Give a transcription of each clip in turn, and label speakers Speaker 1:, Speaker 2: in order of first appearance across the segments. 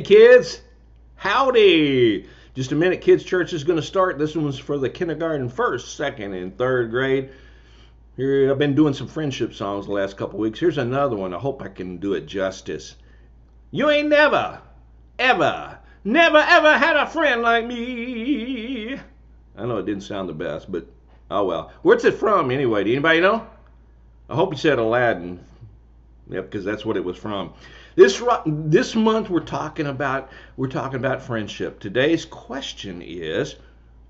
Speaker 1: kids. Howdy. Just a minute, kids church is going to start. This one's for the kindergarten, first, second, and third grade. Here, I've been doing some friendship songs the last couple weeks. Here's another one. I hope I can do it justice. You ain't never, ever had a friend like me. I know it didn't sound the best, but oh well. Where's it from anyway? Do anybody know? I hope you said Aladdin. Yep, because that's what it was from. This month we're talking about friendship. Today's question is,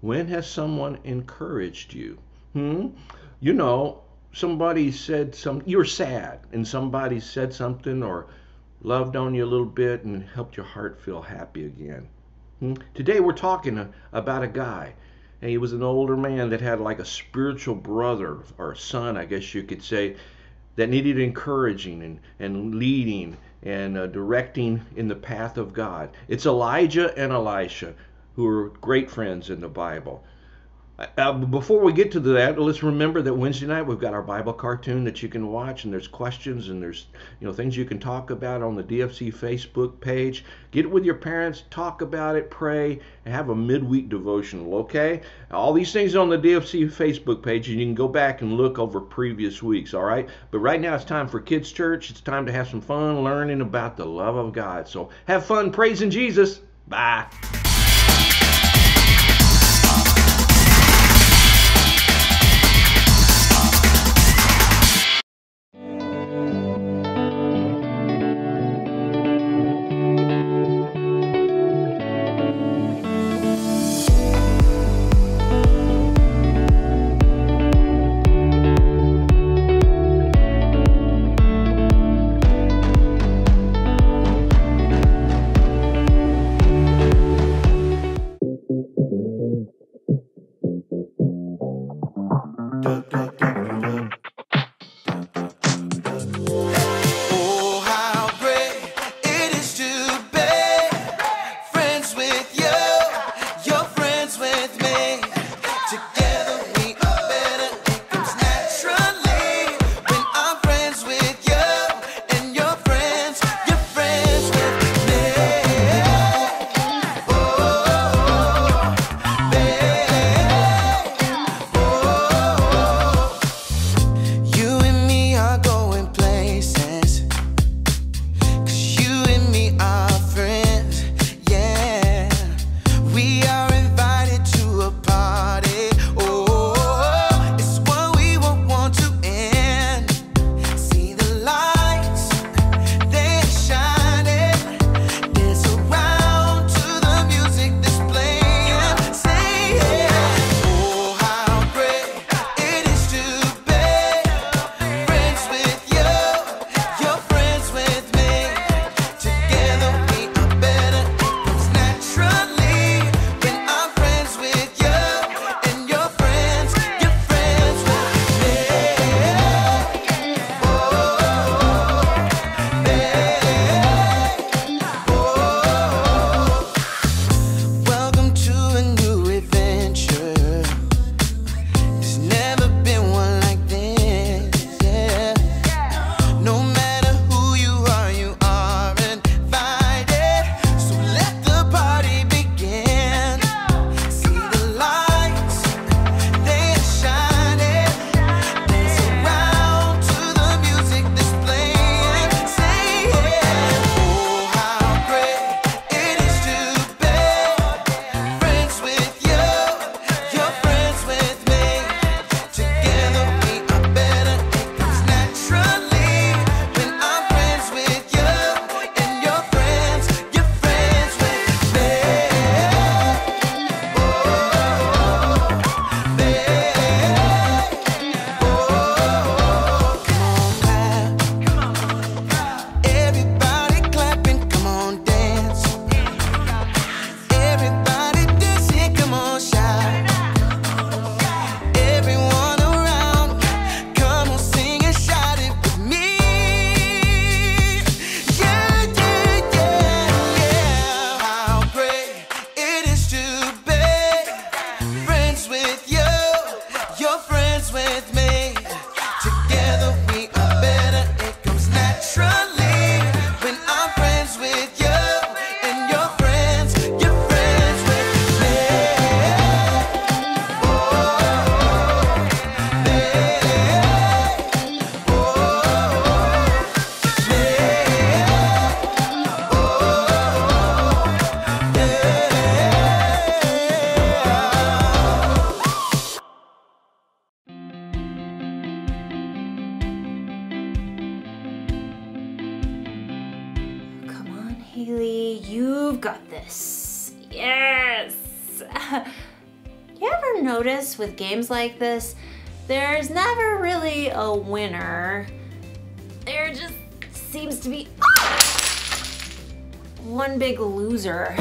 Speaker 1: when has someone encouraged you? You know, somebody said you were sad, and somebody said something or loved on you a little bit and helped your heart feel happy again. Today we're talking about a guy, and he was an older man that had like a spiritual brother or son, I guess you could say, that needed encouraging and leading and directing in the path of God. It's Elijah and Elisha, who are great friends in the Bible. Before we get to that, let's remember that Wednesday night we've got our Bible cartoon that you can watch, and there's questions and there's things you can talk about on the DFC Facebook page. Get it with your parents, talk about it, pray, and have a midweek devotional, okay? All these things on the DFC Facebook page, and you can go back and look over previous weeks, all right? But right now it's time for Kids Church. It's time to have some fun learning about the love of God. So have fun praising Jesus. Bye.
Speaker 2: When I'm friends with you and Haley, you've got this. Yes! You ever notice with games like this, there's never really a winner. There just seems to be one big loser.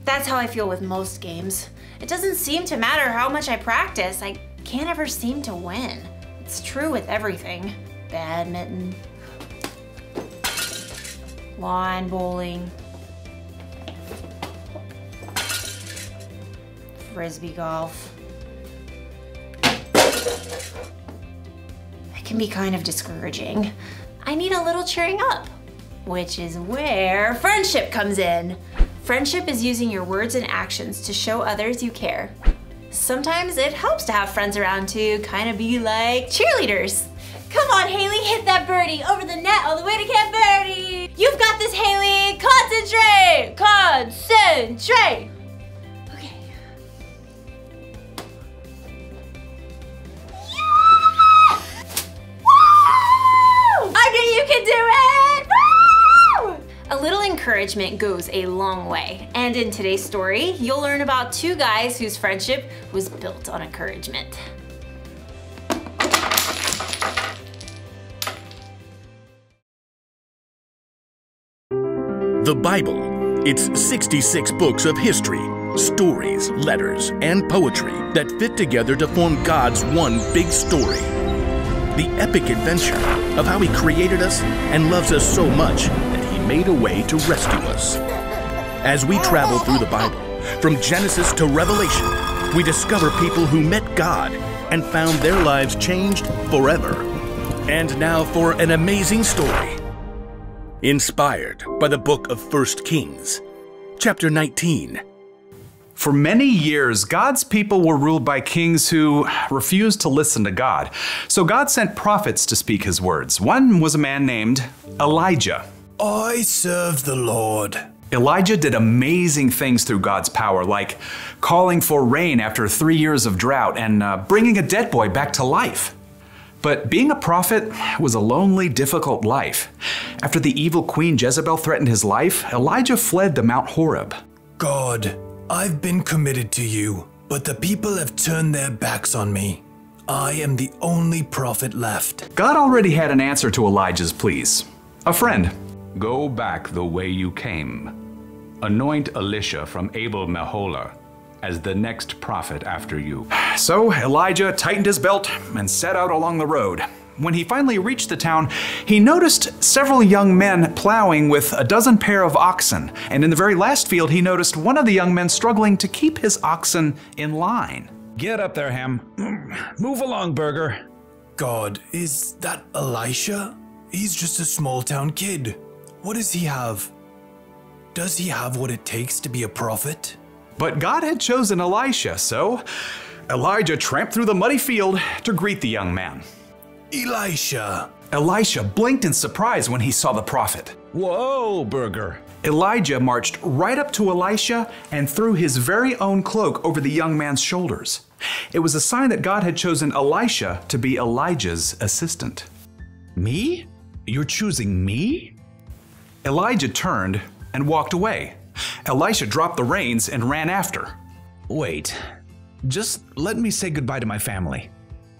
Speaker 2: That's how I feel with most games. It doesn't seem to matter how much I practice, I can't ever seem to win. It's true with everything. Badminton, lawn bowling, frisbee golf. It can be kind of discouraging. I need a little cheering up, which is where friendship comes in. Friendship is using your words and actions to show others you care. Sometimes it helps to have friends around to kind of be like cheerleaders. Come on, Haley, hit that birdie over the net all the way to Camp Birdie. You've got this, Haley. Concentrate, concentrate. Okay. Yes! Woo! I knew you could do it. Woo! A little encouragement goes a long way. And in today's story, you'll learn about two guys whose friendship was built on encouragement.
Speaker 3: The Bible. It's 66 books of history, stories, letters, and poetry that fit together to form God's one big story. The epic adventure of how He created us and loves us so much that He made a way to rescue us. As we travel through the Bible, from Genesis to Revelation, we discover people who met God and found their lives changed forever. And now for an amazing story. Inspired by the book of 1 Kings, chapter 19.
Speaker 4: For many years, God's people were ruled by kings who refused to listen to God. So God sent prophets to speak His words. One was a man named Elijah.
Speaker 5: I serve the Lord.
Speaker 4: Elijah did amazing things through God's power, like calling for rain after 3 years of drought and bringing a dead boy back to life. But being a prophet was a lonely, difficult life. After the evil queen Jezebel threatened his life, Elijah fled to Mount Horeb.
Speaker 5: God, I've been committed to you, but the people have turned their backs on me. I am the only prophet left.
Speaker 4: God already had an answer to Elijah's pleas. A friend.
Speaker 6: Go back the way you came. Anoint Elisha from Abel-Meholah as the next prophet after you.
Speaker 4: So Elijah tightened his belt and set out along the road. When he finally reached the town, he noticed several young men plowing with a dozen pair of oxen. And in the very last field, he noticed one of the young men struggling to keep his oxen in line.
Speaker 7: Get up there, Ham. Move along, Burger.
Speaker 5: God, is that Elisha? He's just a small town kid. What does he have? Does he have what it takes to be a prophet?
Speaker 4: But God had chosen Elisha, so Elijah tramped through the muddy field to greet the young man.
Speaker 5: Elisha.
Speaker 4: Elisha blinked in surprise when he saw the prophet.
Speaker 7: Whoa, Burger.
Speaker 4: Elijah marched right up to Elisha and threw his very own cloak over the young man's shoulders. It was a sign that God had chosen Elisha to be Elijah's assistant.
Speaker 7: Me? You're choosing me?
Speaker 4: Elijah turned and walked away. Elisha dropped the reins and ran after.
Speaker 7: Wait, just let me say goodbye to my family.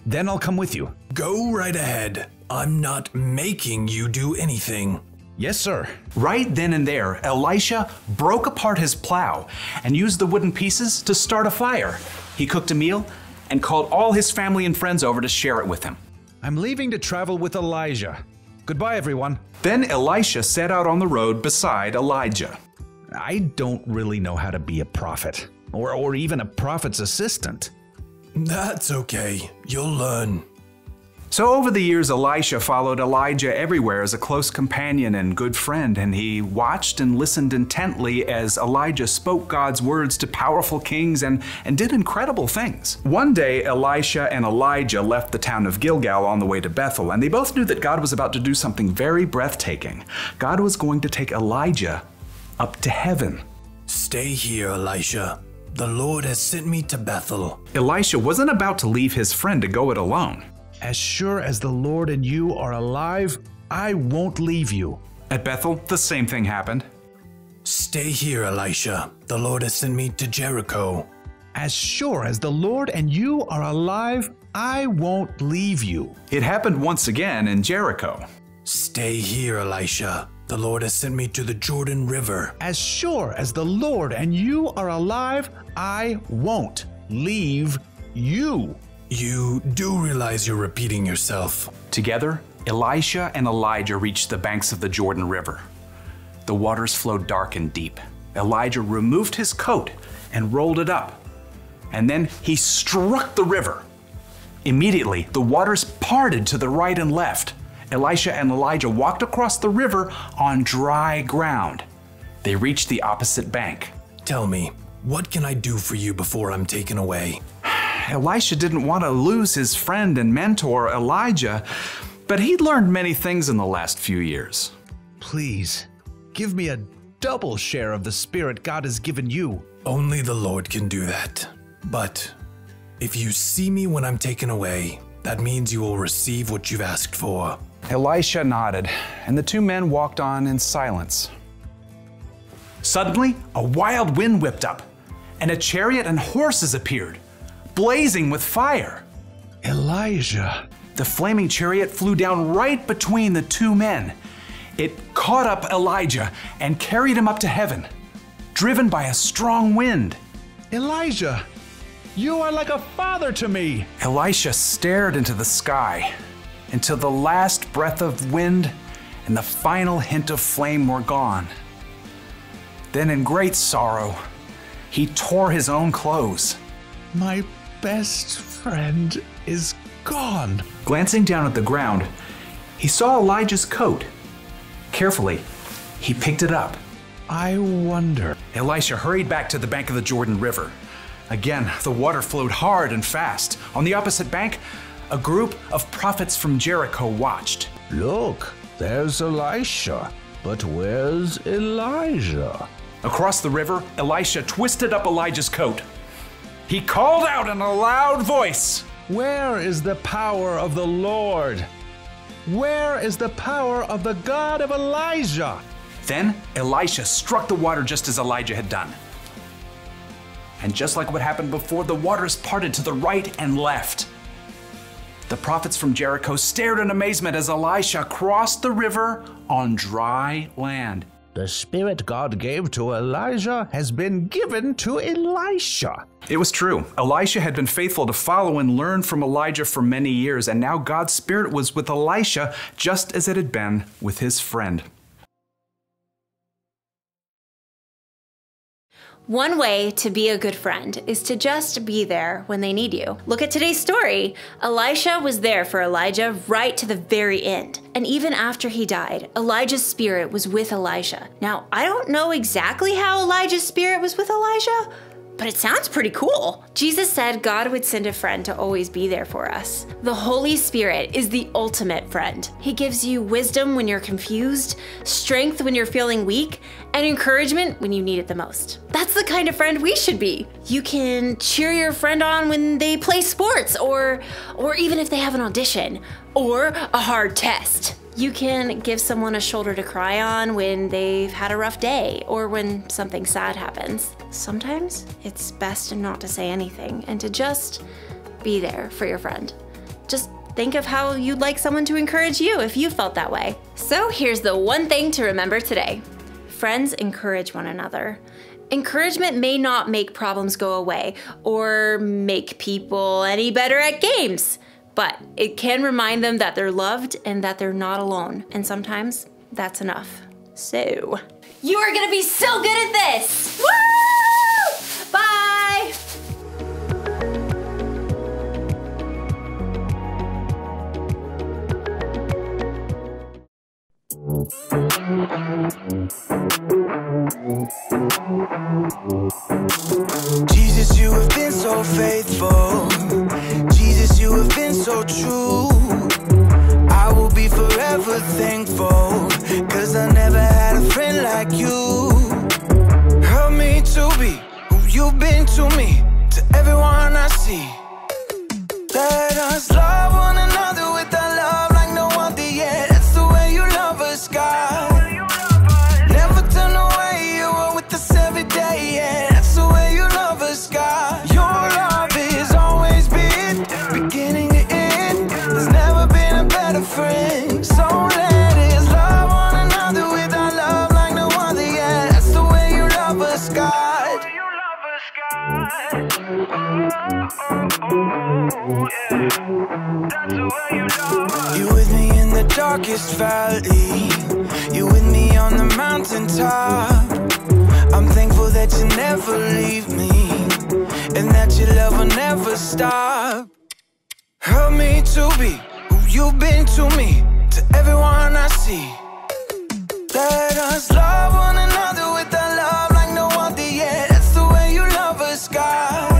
Speaker 7: Then I'll come with you.
Speaker 5: Go right ahead. I'm not making you do anything.
Speaker 7: Yes, sir.
Speaker 4: Right then and there, Elisha broke apart his plow and used the wooden pieces to start a fire. He cooked a meal and called all his family and friends over to share it with him.
Speaker 7: I'm leaving to travel with Elijah. Goodbye, everyone.
Speaker 4: Then Elisha set out on the road beside Elijah.
Speaker 7: I don't really know how to be a prophet, or even a prophet's assistant.
Speaker 5: That's okay. You'll learn.
Speaker 4: So over the years, Elisha followed Elijah everywhere as a close companion and good friend, and he watched and listened intently as Elijah spoke God's words to powerful kings and did incredible things. One day, Elisha and Elijah left the town of Gilgal on the way to Bethel, and they both knew that God was about to do something very breathtaking. God was going to take Elijah up to heaven.
Speaker 5: Stay here, Elisha. The Lord has sent me to Bethel.
Speaker 4: Elisha wasn't about to leave his friend to go it alone.
Speaker 7: As sure as the Lord and you are alive, I won't leave you.
Speaker 4: At Bethel, the same thing happened.
Speaker 5: Stay here, Elisha. The Lord has sent me to Jericho.
Speaker 7: As sure as the Lord and you are alive, I won't leave you.
Speaker 4: It happened once again in Jericho.
Speaker 5: Stay here, Elisha. The Lord has sent me to the Jordan River.
Speaker 7: As sure as the Lord and you are alive, I won't leave you.
Speaker 5: You do realize you're repeating yourself.
Speaker 4: Together, Elisha and Elijah reached the banks of the Jordan River. The waters flowed dark and deep. Elijah removed his coat and rolled it up. And then he struck the river. Immediately, the waters parted to the right and left. Elisha and Elijah walked across the river on dry ground. They reached the opposite bank.
Speaker 5: Tell me, what can I do for you before I'm taken away?
Speaker 4: Elisha didn't want to lose his friend and mentor, Elijah, but he'd learned many things in the last few years.
Speaker 7: Please, give me a double share of the Spirit God has given you.
Speaker 5: Only the Lord can do that. But if you see me when I'm taken away, that means you will receive what you've asked for.
Speaker 4: Elisha nodded, and the two men walked on in silence. Suddenly, a wild wind whipped up, and a chariot and horses appeared, blazing with fire.
Speaker 7: Elijah.
Speaker 4: The flaming chariot flew down right between the two men. It caught up Elijah and carried him up to heaven, driven by a strong wind.
Speaker 7: Elijah, you are like a father to me.
Speaker 4: Elisha stared into the sky until the last breath of wind and the final hint of flame were gone. Then in great sorrow, he tore his own clothes.
Speaker 7: My best friend is gone.
Speaker 4: Glancing down at the ground, he saw Elijah's coat. Carefully, he picked it up.
Speaker 7: I wonder.
Speaker 4: Elisha hurried back to the bank of the Jordan River. Again, the water flowed hard and fast. On the opposite bank, a group of prophets from Jericho watched.
Speaker 8: Look, there's Elisha. But where's Elijah?
Speaker 4: Across the river, Elisha twisted up Elijah's coat. He called out in a loud voice,
Speaker 8: Where is the power of the Lord? Where is the power of the God of Elijah?
Speaker 4: Then Elisha struck the water just as Elijah had done. And just like what happened before, the waters parted to the right and left. The prophets from Jericho stared in amazement as Elisha crossed the river on dry land.
Speaker 8: The Spirit God gave to Elijah has been given to Elisha.
Speaker 4: It was true. Elisha had been faithful to follow and learn from Elijah for many years, and now God's Spirit was with Elisha just as it had been with his friend.
Speaker 2: One way to be a good friend is to just be there when they need you. Look at today's story. Elisha was there for Elijah right to the very end. And even after he died, Elijah's spirit was with Elisha. Now, I don't know exactly how Elijah's spirit was with Elijah, but it sounds pretty cool. Jesus said God would send a friend to always be there for us. The Holy Spirit is the ultimate friend. He gives you wisdom when you're confused, strength when you're feeling weak, and encouragement when you need it the most. That's the kind of friend we should be. You can cheer your friend on when they play sports, or even if they have an audition, or a hard test. You can give someone a shoulder to cry on when they've had a rough day or when something sad happens. Sometimes it's best not to say anything and to just be there for your friend. Just think of how you'd like someone to encourage you if you felt that way. So here's the one thing to remember today. Friends encourage one another. Encouragement may not make problems go away or make people any better at games, but it can remind them that they're loved and that they're not alone. And sometimes that's enough. So, you are gonna be so good at this! Woo! Bye!
Speaker 9: Jesus, you have been so faithful. Jesus, you have been so true. I will be forever thankful, 'cause I never had a friend like you. Help me to be who you've been to me, to everyone I see. Let us love one another with a love like no other yet. That's the way you love us, God. Never turn away, you were with You with me in the darkest valley. You with me on the mountaintop. I'm thankful that you never leave me, and that your love will never stop. Help me to be who you've been to me, to everyone I see. Let us love one another with a love like no other yet. That's the way you love us, God.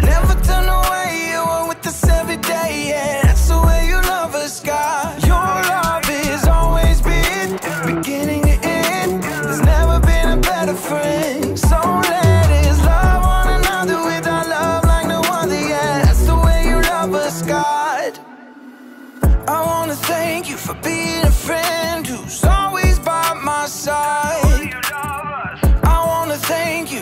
Speaker 9: Never turn away, you are with us every day, yeah. That's the way you love us, God. Your love has always been beginning to end. There's never been a better friend. So let us love one another with our love like no other, yeah. That's the way you love us, God. I wanna thank you for being a friend who's always by my side. I wanna thank